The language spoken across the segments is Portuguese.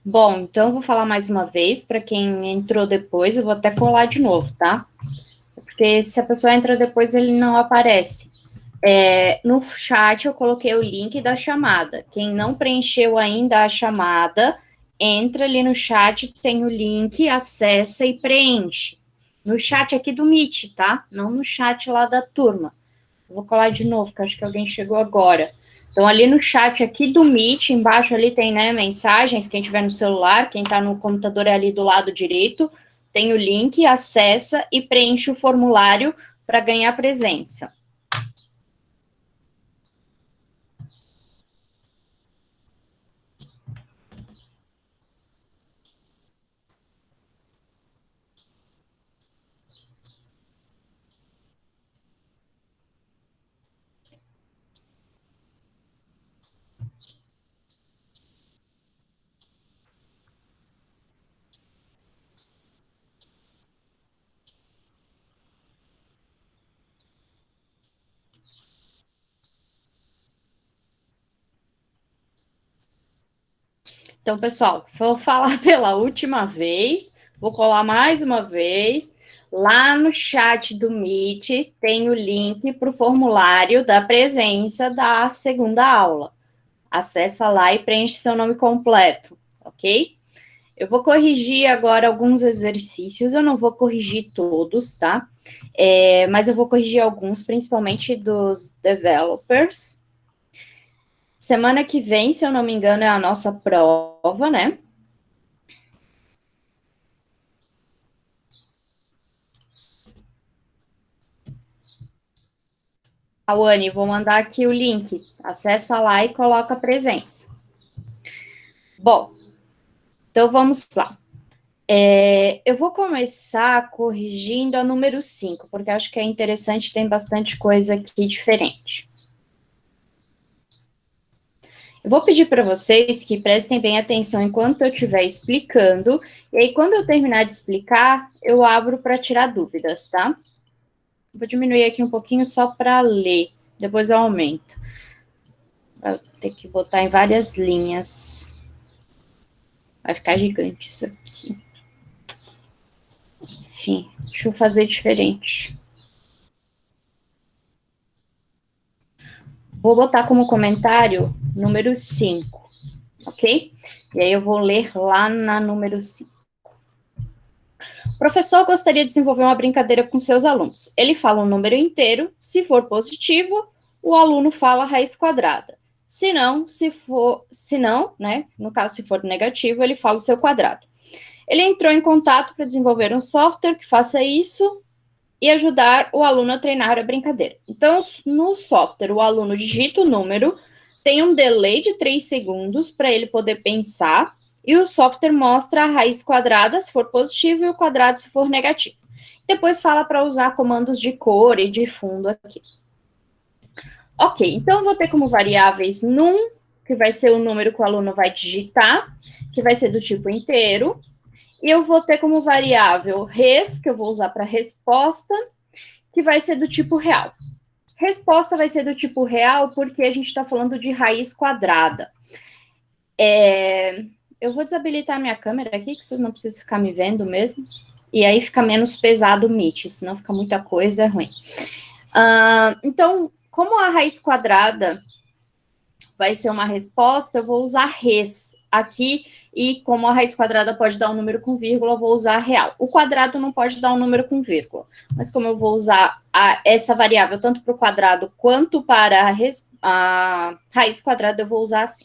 Bom, então eu vou falar mais uma vez, para quem entrou depois, eu vou até colar de novo, tá? Porque se a pessoa entra depois, ele não aparece. No chat eu coloquei o link da chamada. Quem não preencheu ainda a chamada, entra ali no chat, tem o link, acessa e preenche. No chat aqui do Meet, tá? Não no chat lá da turma. Eu vou colar de novo, porque acho que alguém chegou agora. Então, ali no chat aqui do Meet, embaixo ali tem, né, mensagens, quem tiver no celular, quem tá no computador é ali do lado direito, tem o link, acessa e preenche o formulário para ganhar presença. Então, pessoal, vou falar pela última vez, vou colar mais uma vez. Lá no chat do Meet tem o link para o formulário da presença da segunda aula. Acessa lá e preenche seu nome completo, ok? Eu vou corrigir agora alguns exercícios, eu não vou corrigir todos, tá? Mas eu vou corrigir alguns, principalmente dos developers. Semana que vem, se eu não me engano, é a nossa prova, né? Awane, vou mandar aqui o link. Acessa lá e coloca a presença. Bom, então vamos lá. Eu vou começar corrigindo a número 5, porque acho que é interessante, tem bastante coisa aqui diferente. Eu vou pedir para vocês que prestem bem atenção enquanto eu estiver explicando, e aí quando eu terminar de explicar, eu abro para tirar dúvidas, tá? Vou diminuir aqui um pouquinho só para ler, depois eu aumento. Vou ter que botar em várias linhas. Vai ficar gigante isso aqui. Enfim, deixa eu fazer diferente. Vou botar como comentário número 5, ok? E aí eu vou ler lá na número 5. O professor gostaria de desenvolver uma brincadeira com seus alunos. Ele fala um número inteiro, se for positivo, o aluno fala a raiz quadrada. Se não, né, no caso se for negativo, ele fala o seu quadrado. Ele entrou em contato para desenvolver um software que faça isso e ajudar o aluno a treinar a brincadeira. Então, no software, o aluno digita o número, tem um delay de 3 segundos para ele poder pensar, e o software mostra a raiz quadrada se for positivo e o quadrado se for negativo. Depois fala para usar comandos de cor e de fundo aqui. Ok, então vou ter como variáveis num, que vai ser o número que o aluno vai digitar, que vai ser do tipo inteiro, e eu vou ter como variável res, que eu vou usar para resposta, que vai ser do tipo real. Resposta vai ser do tipo real porque a gente está falando de raiz quadrada. Eu vou desabilitar minha câmera aqui, que vocês não precisam ficar me vendo mesmo. E aí fica menos pesado o Meet, senão fica muita coisa, é ruim. Então, como a raiz quadrada vai ser uma resposta, eu vou usar res aqui, e como a raiz quadrada pode dar um número com vírgula, eu vou usar real. O quadrado não pode dar um número com vírgula, mas como eu vou usar essa variável tanto para o quadrado quanto para a raiz quadrada, eu vou usar assim.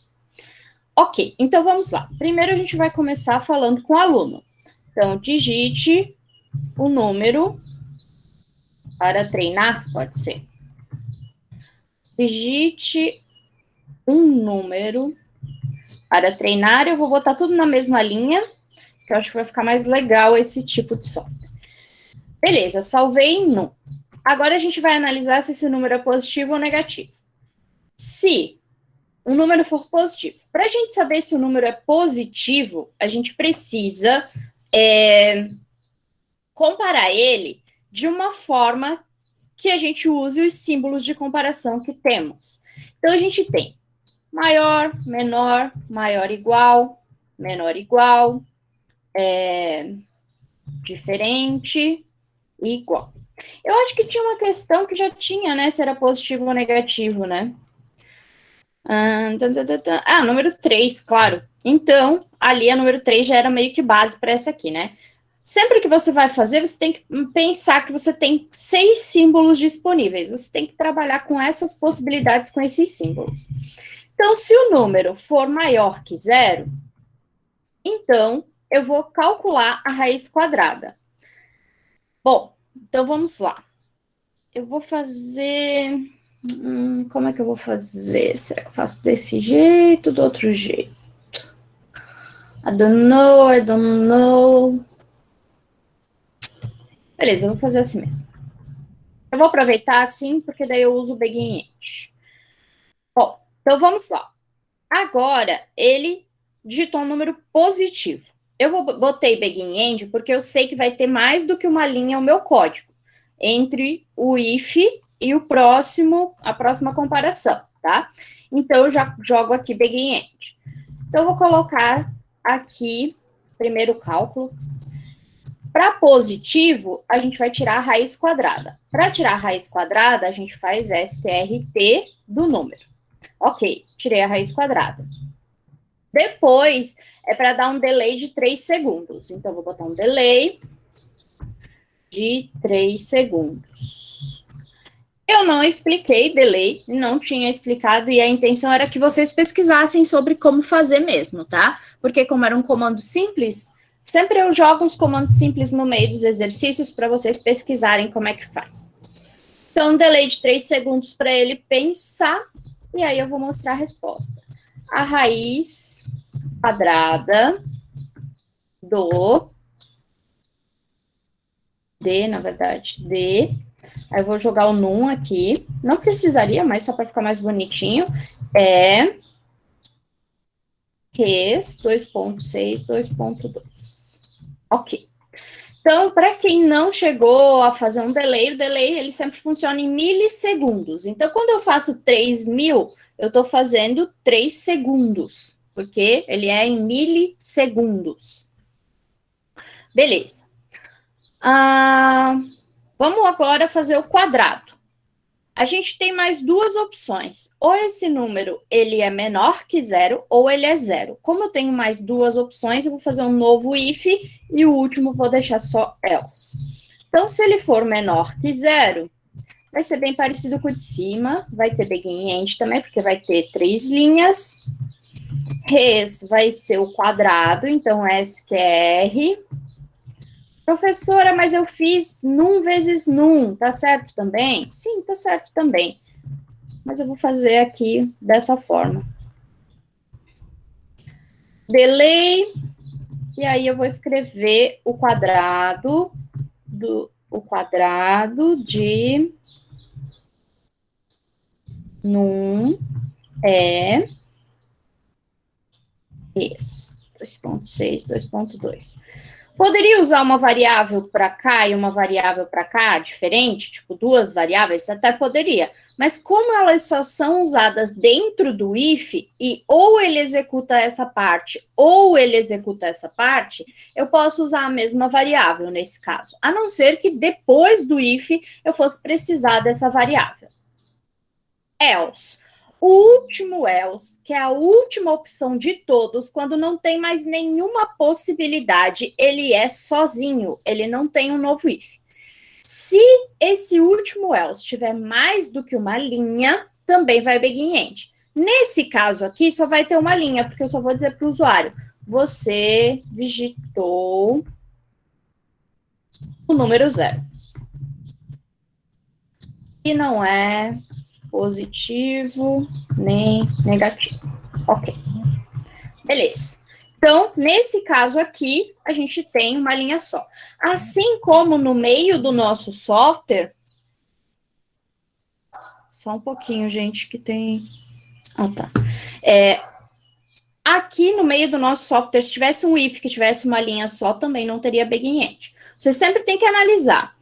Ok, então vamos lá. Primeiro a gente vai começar falando com o aluno. Então, digite o número para treinar, pode ser. Digite um número para treinar. Eu vou botar tudo na mesma linha, que eu acho que vai ficar mais legal esse tipo de software. Beleza, salvei em num. Agora a gente vai analisar se esse número é positivo ou negativo. Se o número for positivo, para a gente saber se o número é positivo, a gente precisa comparar ele de uma forma que a gente use os símbolos de comparação que temos. Então, a gente tem maior, menor, maior igual, menor igual, diferente e igual. Eu acho que tinha uma questão que já tinha, né? Se era positivo ou negativo, né? Número 3, claro. Então, ali a número 3 já era meio que base para essa aqui, né? Sempre que você vai fazer, você tem que pensar que você tem 6 símbolos disponíveis. Você tem que trabalhar com essas possibilidades, com esses símbolos. Então, se o número for maior que 0, então eu vou calcular a raiz quadrada. Bom, então vamos lá. Eu vou fazer... como é que eu vou fazer? Será que eu faço desse jeito, do outro jeito? I don't know, I don't know. Beleza, eu vou fazer assim mesmo. Eu vou aproveitar assim, porque daí eu uso o Begin End. Bom, então vamos lá. Agora, ele digitou um número positivo. Eu botei Begin End porque eu sei que vai ter mais do que uma linha o meu código entre o if e a próxima comparação, tá? Então, eu já jogo aqui Begin End. Então, eu vou colocar aqui, primeiro cálculo. Para positivo, a gente vai tirar a raiz quadrada. Para tirar a raiz quadrada, a gente faz STRT do número. Ok, tirei a raiz quadrada. Depois, é para dar um delay de 3 segundos. Então, vou botar um delay de 3 segundos. Eu não expliquei delay, não tinha explicado, e a intenção era que vocês pesquisassem sobre como fazer mesmo, tá? Porque como era um comando simples, sempre eu jogo uns comandos simples no meio dos exercícios para vocês pesquisarem como é que faz. Então, um delay de 3 segundos para ele pensar, e aí eu vou mostrar a resposta. A raiz quadrada do D, aí eu vou jogar o num aqui, não precisaria, mas só para ficar mais bonitinho, é res 2.6, 2.2. Ok. Então, para quem não chegou a fazer um delay, o delay ele sempre funciona em milissegundos. Então, quando eu faço 3.000, eu estou fazendo 3 segundos, porque ele é em milissegundos. Beleza. Vamos agora fazer o quadrado. A gente tem mais duas opções. Ou esse número ele é menor que 0, ou ele é 0. Como eu tenho mais duas opções, eu vou fazer um novo if e o último vou deixar só else. Então, se ele for menor que 0, vai ser bem parecido com o de cima. Vai ter begin end também, porque vai ter 3 linhas. Res vai ser o quadrado, então SQR. Professora, mas eu fiz num vezes num, tá certo também? Sim, tá certo também. Mas eu vou fazer aqui dessa forma. Delay, e aí eu vou escrever o quadrado de num é esse, 2.6, 2.2. Poderia usar uma variável para cá e uma variável para cá, diferente, tipo duas variáveis? Até poderia. Mas como elas só são usadas dentro do if, e ou ele executa essa parte, ou ele executa essa parte, eu posso usar a mesma variável nesse caso. A não ser que depois do if eu fosse precisar dessa variável. Else. O último else, que é a última opção de todos, quando não tem mais nenhuma possibilidade, ele é sozinho, ele não tem um novo if. Se esse último else tiver mais do que uma linha, também vai begin end. Nesse caso aqui, só vai ter uma linha, porque eu só vou dizer para o usuário, você digitou o número 0. E não é positivo nem negativo. Ok. Beleza. Então, nesse caso aqui, a gente tem uma linha só. Assim como no meio do nosso software... Só um pouquinho, gente, que tem... tá. Aqui no meio do nosso software, se tivesse um if que tivesse uma linha só, também não teria begin end. Você sempre tem que analisar.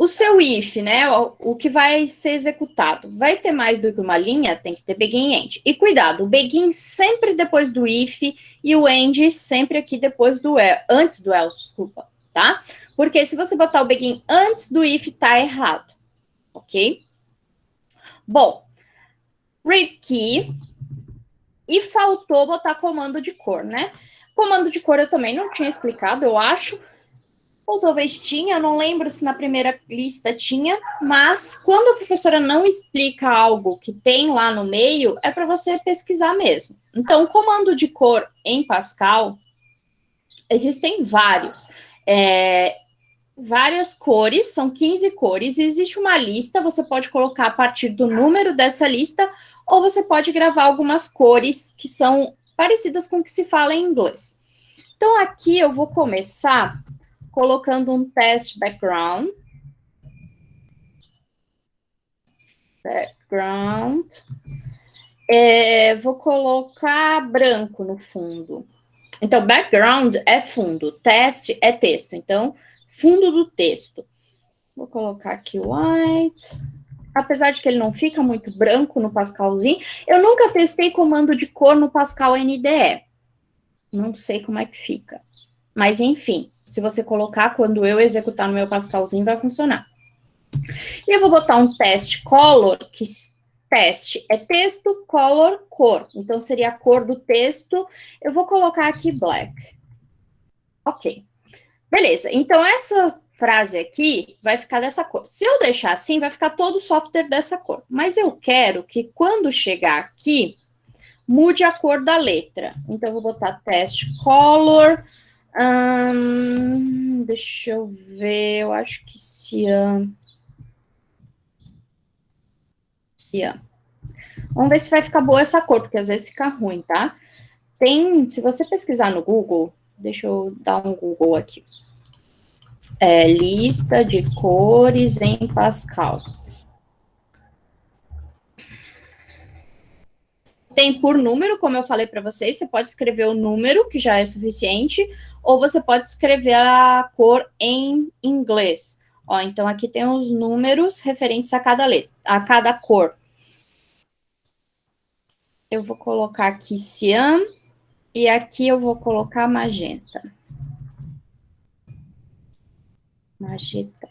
O seu if, né, o que vai ser executado, vai ter mais do que uma linha, tem que ter begin e end. E cuidado, o begin sempre depois do if e o end sempre aqui depois do antes do else, desculpa, tá? Porque se você botar o begin antes do if, tá errado, ok? Bom, read key, e faltou botar comando de cor, né? Comando de cor eu também não tinha explicado, eu acho. Ou talvez tinha, eu não lembro se na primeira lista tinha, mas quando a professora não explica algo que tem lá no meio, é para você pesquisar mesmo. Então, o comando de cor em Pascal, existem vários. Várias cores, são 15 cores, e existe uma lista, você pode colocar a partir do número dessa lista, ou você pode gravar algumas cores que são parecidas com o que se fala em inglês. Então, aqui eu vou começar colocando um teste background. Vou colocar branco no fundo. Então, background é fundo, teste é texto. Então, fundo do texto. Vou colocar aqui white. Apesar de que ele não fica muito branco no Pascalzinho, eu nunca testei comando de cor no Pascal NDE. Não sei como é que fica. Mas, enfim, se você colocar, quando eu executar no meu Pascalzinho, vai funcionar. E eu vou botar um teste color, que teste é texto, color, cor. Então, seria a cor do texto. Eu vou colocar aqui black. Ok. Beleza. Então, essa frase aqui vai ficar dessa cor. Se eu deixar assim, vai ficar todo o software dessa cor. Mas eu quero que quando chegar aqui, mude a cor da letra. Então, eu vou botar teste color. Deixa eu ver, eu acho que cian. Vamos ver se vai ficar boa essa cor, porque às vezes fica ruim, tá? Se você pesquisar no Google, deixa eu dar um Google aqui. Lista de cores em Pascal. Tem por número, como eu falei para vocês, você pode escrever o número, que já é suficiente, ou você pode escrever a cor em inglês. Ó, então aqui tem os números referentes a cada letra, a cada cor. Eu vou colocar aqui cian e aqui eu vou colocar magenta. Magenta.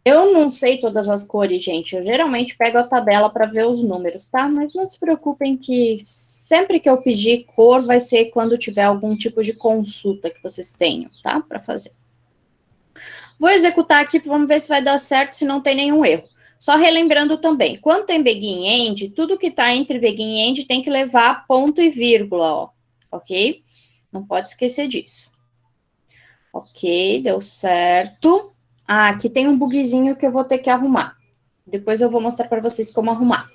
Eu não sei todas as cores, gente. Eu geralmente pego a tabela para ver os números, tá? Mas não se preocupem que sempre que eu pedir cor vai ser quando tiver algum tipo de consulta que vocês tenham, tá? Para fazer. Vou executar aqui, vamos ver se vai dar certo, se não tem nenhum erro. Só relembrando também, quando tem begin e end, tudo que está entre begin e end tem que levar ponto e vírgula, ó. Ok? Não pode esquecer disso. Ok, deu certo. Ah, aqui tem um bugzinho que eu vou ter que arrumar. Depois eu vou mostrar para vocês como arrumar.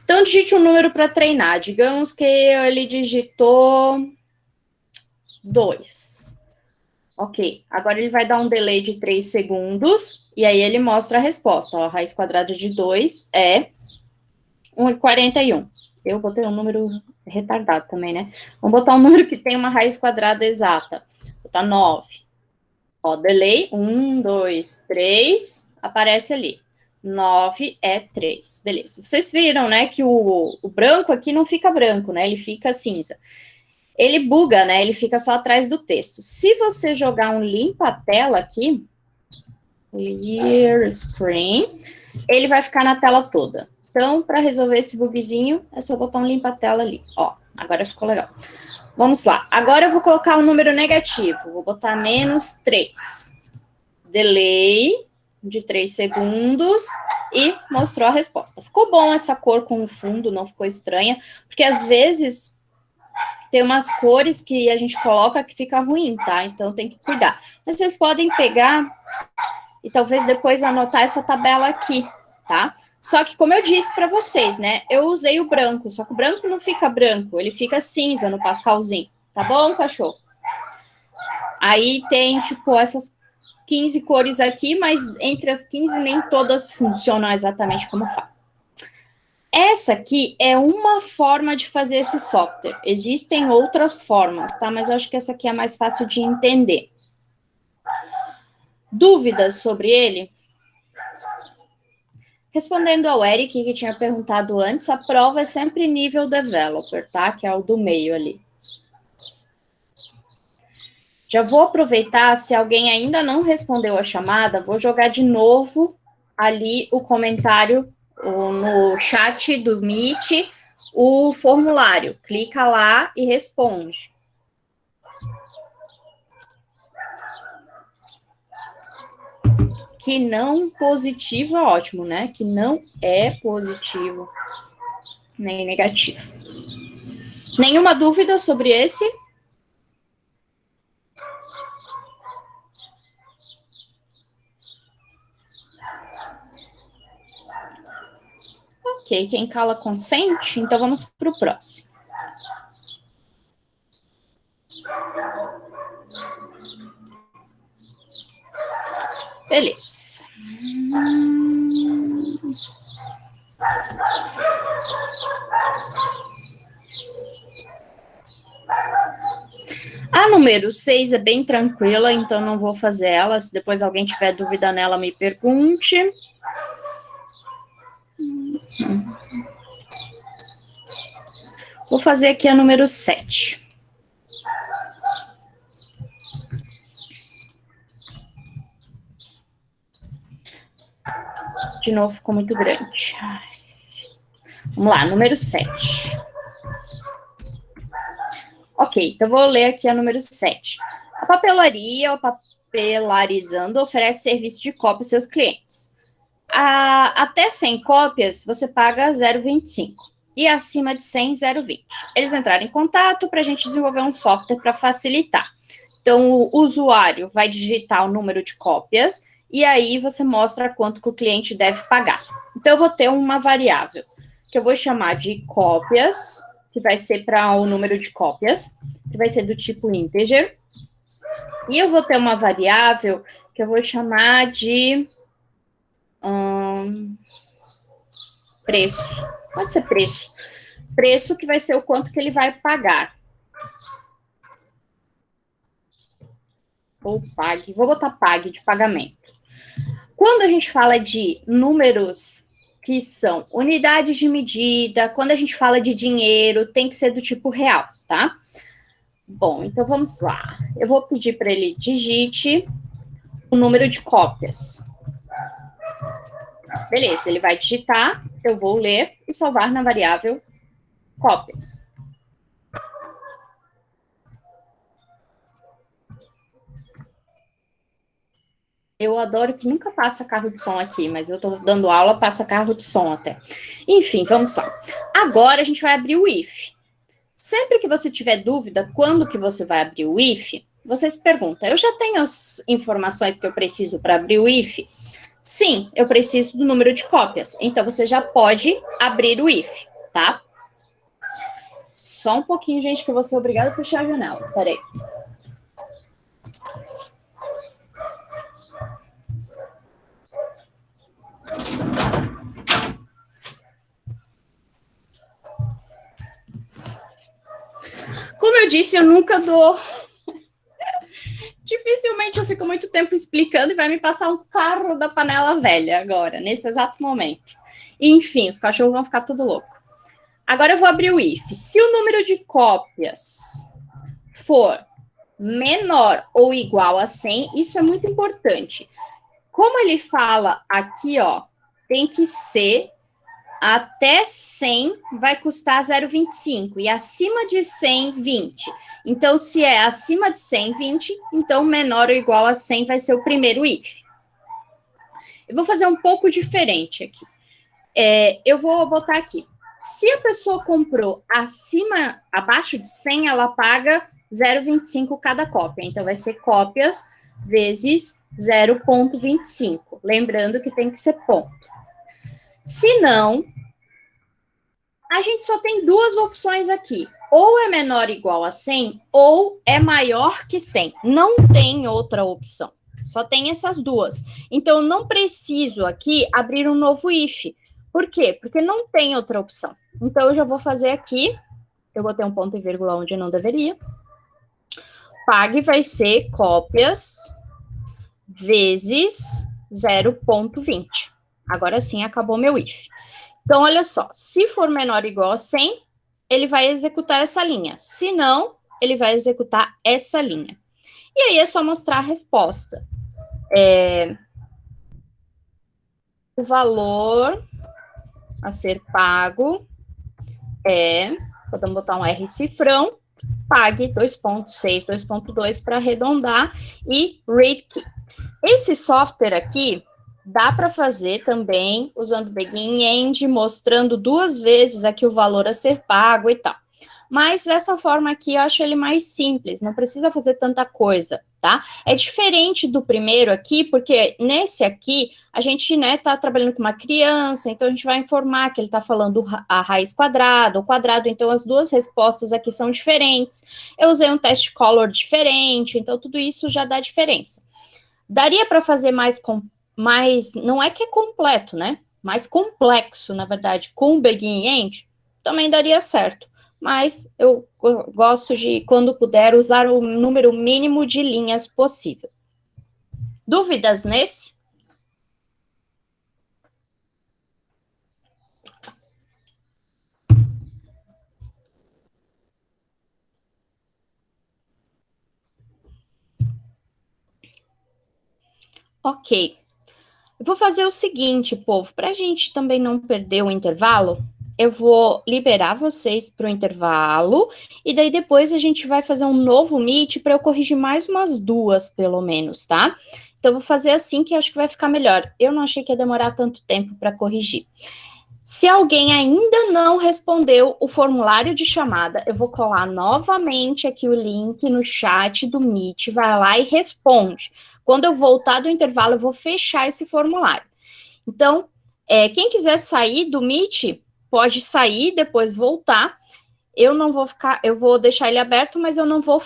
Então, digite um número para treinar. Digamos que ele digitou 2. Ok, agora ele vai dar um delay de 3 segundos, e aí ele mostra a resposta. Ó, a raiz quadrada de 2 é 1,41. Eu botei um número retardado também, né? Vamos botar um número que tem uma raiz quadrada exata. Vou botar 9. Ó, delay, 1, 2, 3, aparece ali. 9 é 3, beleza. Vocês viram, né, que o branco aqui não fica branco, né, ele fica cinza. Ele buga, né, ele fica só atrás do texto. Se você jogar um limpa-tela aqui, clear screen, ele vai ficar na tela toda. Então, para resolver esse bugzinho, é só botar um limpa-tela ali. Ó, agora ficou legal. Vamos lá. Agora eu vou colocar um número negativo. Vou botar menos 3. Delay de 3 segundos e mostrou a resposta. Ficou bom essa cor com o fundo, não ficou estranha, porque às vezes tem umas cores que a gente coloca que fica ruim, tá? Então tem que cuidar. Mas vocês podem pegar e talvez depois anotar essa tabela aqui, tá? Só que, como eu disse para vocês, né? Eu usei o branco, só que o branco não fica branco, ele fica cinza no Pascalzinho. Tá bom, cachorro? Aí tem, tipo, essas 15 cores aqui, mas entre as 15 nem todas funcionam exatamente como faz. Essa aqui é uma forma de fazer esse software. Existem outras formas, tá? Mas eu acho que essa aqui é mais fácil de entender. Dúvidas sobre ele? Respondendo ao Eric, que tinha perguntado antes, a prova é sempre nível developer, tá? Que é o do meio ali. Já vou aproveitar, se alguém ainda não respondeu a chamada, vou jogar de novo ali o comentário no chat do Meet, o formulário. Clica lá e responde. Que não positivo é ótimo, né? Que não é positivo nem negativo. Nenhuma dúvida sobre esse? Ok, quem cala consente, então vamos para o próximo. Beleza. A número 6 é bem tranquila, então não vou fazer ela. Se depois alguém tiver dúvida nela, me pergunte. Vou fazer aqui a número 7. De novo, ficou muito grande. Vamos lá, número 7. Ok, então vou ler aqui a número 7. A papelaria, ou papelarizando, oferece serviço de cópia aos seus clientes. Até 100 cópias, você paga 0,25. E acima de 100, 0,20. Eles entraram em contato para a gente desenvolver um software para facilitar. Então, o usuário vai digitar o número de cópias e aí você mostra quanto que o cliente deve pagar. Então, eu vou ter uma variável que eu vou chamar de cópias, que vai ser para o número de cópias, que vai ser do tipo integer. E eu vou ter uma variável que eu vou chamar de preço. Pode ser preço. Preço que vai ser o quanto que ele vai pagar. Ou pague. Vou botar pague de pagamento. Quando a gente fala de números que são unidades de medida, quando a gente fala de dinheiro, tem que ser do tipo real, tá? Bom, então vamos lá. Eu vou pedir para ele digite o número de cópias. Beleza, ele vai digitar, eu vou ler e salvar na variável cópias. Eu adoro que nunca passa carro de som aqui, mas eu tô dando aula, passa carro de som até. Enfim, vamos lá. Agora a gente vai abrir o if. Sempre que você tiver dúvida quando que você vai abrir o if, você se pergunta, eu já tenho as informações que eu preciso para abrir o if? Sim, eu preciso do número de cópias. Então, você já pode abrir o if, tá? Só um pouquinho, gente, que eu vou ser obrigada a fechar a janela. Peraí. Como eu disse, eu nunca dou... Dificilmente eu fico muito tempo explicando e vai me passar um carro da panela velha agora, nesse exato momento. Enfim, os cachorros vão ficar tudo louco. Agora eu vou abrir o if. Se o número de cópias for menor ou igual a 100, isso é muito importante. Como ele fala aqui, ó, tem que ser até 100 vai custar 0,25 e acima de 100, 20. Então, se é acima de 100, 20, então menor ou igual a 100 vai ser o primeiro if. Eu vou fazer um pouco diferente aqui. Eu vou botar aqui. Se a pessoa comprou abaixo de 100, ela paga 0,25 cada cópia. Então, vai ser cópias vezes 0,25. Lembrando que tem que ser ponto. Se não, a gente só tem duas opções aqui. Ou é menor ou igual a 100, ou é maior que 100. Não tem outra opção. Só tem essas duas. Então, eu não preciso aqui abrir um novo if. Por quê? Porque não tem outra opção. Então, eu já vou fazer aqui. Eu botei um ponto e vírgula onde não deveria. Pague vai ser cópias vezes 0,20. Agora sim, acabou meu if. Então, olha só, se for menor ou igual a 100, ele vai executar essa linha. Se não, ele vai executar essa linha. E aí é só mostrar a resposta. O valor a ser pago podemos botar um R cifrão, pague 2.6, 2.2 para arredondar e read key. Esse software aqui dá para fazer também usando Begin End, mostrando 2 vezes aqui o valor a ser pago e tal. Mas dessa forma aqui eu acho ele mais simples, não precisa fazer tanta coisa, tá? É diferente do primeiro aqui, porque nesse aqui a gente, né, tá trabalhando com uma criança, então a gente vai informar que ele tá falando a raiz quadrada, o quadrado, então as 2 respostas aqui são diferentes. Eu usei um test color diferente, então tudo isso já dá diferença. Daria para fazer mais, não é que é completo, né? Mais complexo, na verdade, com o Begin End, também daria certo. Mas eu gosto de, quando puder, usar o número mínimo de linhas possível. Dúvidas nesse? Ok. Eu vou fazer o seguinte, povo, para a gente também não perder o intervalo, eu vou liberar vocês para o intervalo, e daí depois a gente vai fazer um novo Meet para eu corrigir mais umas 2, pelo menos, tá? Então, eu vou fazer assim que eu acho que vai ficar melhor. Eu não achei que ia demorar tanto tempo para corrigir. Se alguém ainda não respondeu o formulário de chamada, eu vou colar novamente aqui o link no chat do Meet, vai lá e responde. Quando eu voltar do intervalo, eu vou fechar esse formulário. Então, quem quiser sair do Meet, pode sair, depois voltar. Eu não vou ficar, eu vou deixar ele aberto, mas eu não vou